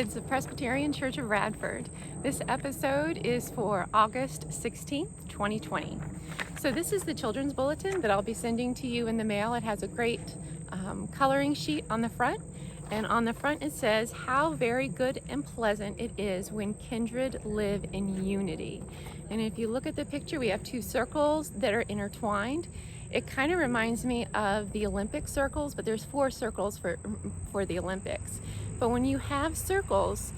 kids of Presbyterian Church of Radford. This episode is for August 16th, 2020. So this is the children's bulletin that I'll be sending to you in the mail. It has a great coloring sheet on the front, and on the front it says, "How very good and pleasant it is when kindred live in unity." And if you look at the picture, we have two circles that are intertwined. It kind of reminds me of the Olympic circles, but there's 4 circles for the Olympics. But when you have circles,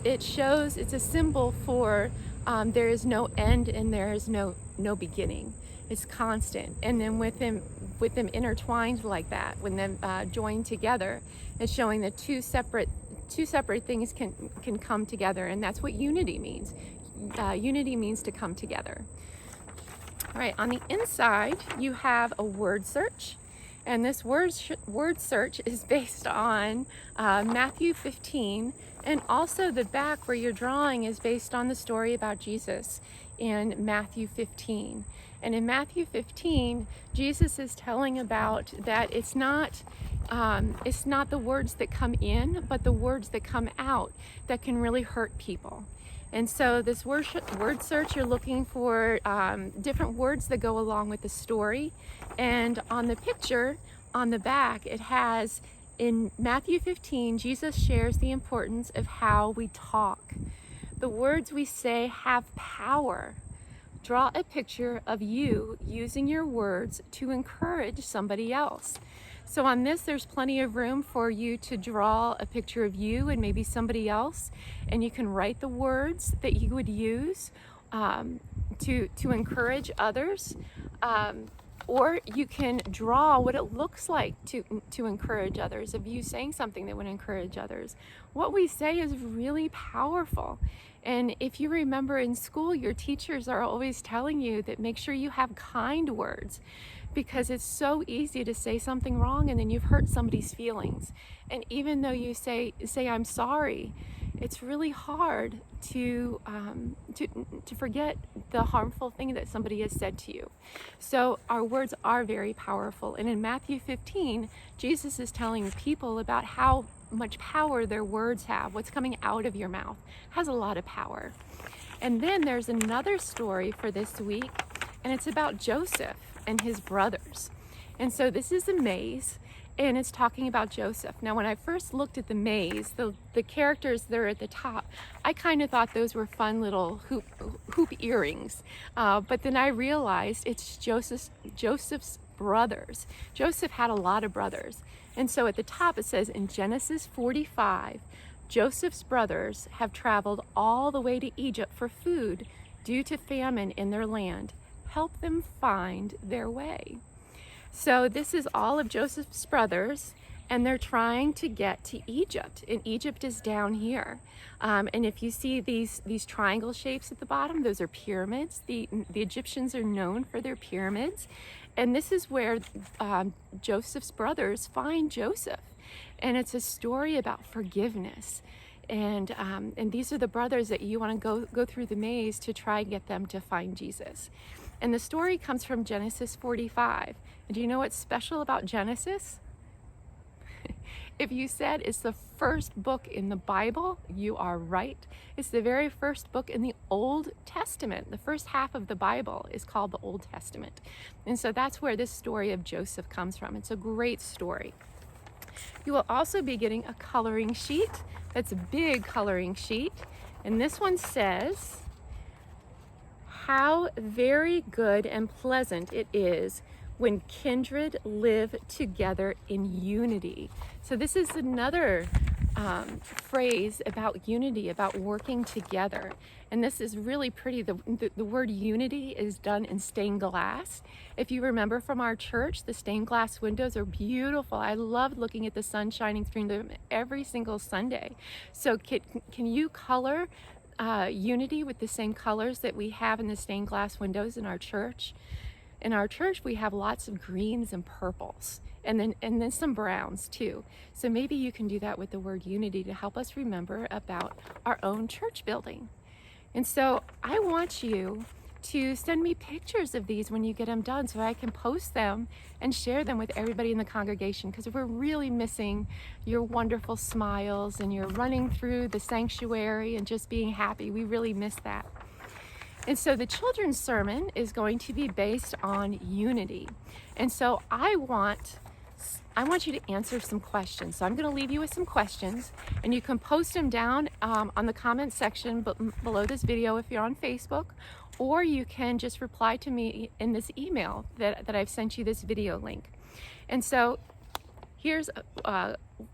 it shows, it's a symbol for there is no end and there is no beginning. It's constant. And then with them intertwined like that, when them joined together, it's showing that two separate things can come together, and that's what unity means. Unity means to come together. All right, on the inside, you have a word search, and this word search is based on Matthew 15, and also the back where you're drawing is based on the story about Jesus in Matthew 15. And in Matthew 15, Jesus is telling about that it's not the words that come in, but the words that come out that can really hurt people. And so this word search, you're looking for different words that go along with the story. And on the picture, on the back, it has, in Matthew 15, Jesus shares the importance of how we talk. The words we say have power. Draw a picture of you using your words to encourage somebody else. So on this, there's plenty of room for you to draw a picture of you and maybe somebody else, and you can write the words that you would use to encourage others, or you can draw what it looks like to encourage others, of you saying something that would encourage others. What we say is really powerful. And if you remember in school, your teachers are always telling you that make sure you have kind words, because it's so easy to say something wrong and then you've hurt somebody's feelings. And even though you say I'm sorry, it's really hard to forget the harmful thing that somebody has said to you. So our words are very powerful. And in Matthew 15, Jesus is telling people about how much power their words have. What's coming out of your mouth has a lot of power. And then there's another story for this week, and it's about Joseph and his brothers. And so this is a maze, and it's talking about Joseph. Now, when I first looked at the maze, the characters that are at the top, I kind of thought those were fun little hoop earrings. But then I realized it's Joseph's brothers. Joseph had a lot of brothers. And so at the top it says, in Genesis 45, Joseph's brothers have traveled all the way to Egypt for food due to famine in their land. Help them find their way. So this is all of Joseph's brothers, and they're trying to get to Egypt. And Egypt is down here. And if you see these triangle shapes at the bottom, those are pyramids. The Egyptians are known for their pyramids. And this is where Joseph's brothers find Joseph. And it's a story about forgiveness. And these are the brothers that you want to go through the maze to try and get them to find Jesus. And the story comes from Genesis 45. And do you know what's special about Genesis? If you said it's the first book in the Bible, you are right. It's the very first book in the Old Testament. The first half of the Bible is called the Old Testament. And so that's where this story of Joseph comes from. It's a great story. You will also be getting a coloring sheet. That's a big coloring sheet. And this one says, "How very good and pleasant it is when kindred live together in unity." So this is another phrase about unity, about working together. And this is really pretty. The word unity is done in stained glass. If you remember from our church, the stained glass windows are beautiful. I love looking at the sun shining through them every single Sunday. So can you color unity with the same colors that we have in the stained glass windows in our church? In our church, we have lots of greens and purples, and then some browns too. So maybe you can do that with the word unity to help us remember about our own church building. And so I want you to send me pictures of these when you get them done so I can post them and share them with everybody in the congregation, because we're really missing your wonderful smiles and your running through the sanctuary and just being happy. We really miss that. And so the children's sermon is going to be based on unity. And so I want you to answer some questions. So I'm going to leave you with some questions, and you can post them down on the comment section below this video if you're on Facebook, or you can just reply to me in this email that I've sent you this video link. And so here's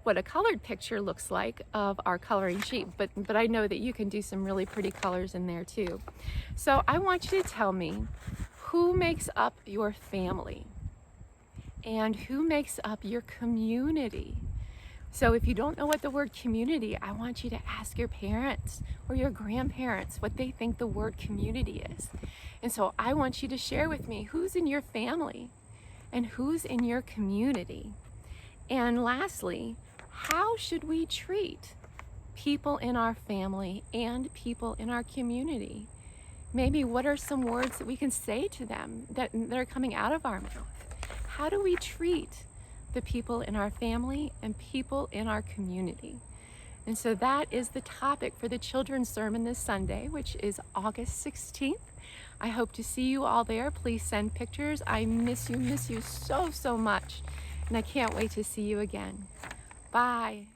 what a colored picture looks like of our coloring sheet, but I know that you can do some really pretty colors in there too. So I want you to tell me who makes up your family and who makes up your community. So if you don't know what the word community, I want you to ask your parents or your grandparents what they think the word community is. And so I want you to share with me who's in your family and who's in your community. And lastly, how should we treat people in our family and people in our community? Maybe what are some words that we can say to them that are coming out of our mouth? How do we treat the people in our family and people in our community? And so that is the topic for the children's sermon this Sunday, which is August 16th. I hope to see you all there. Please send pictures. I miss you so much. And I can't wait to see you again. Bye.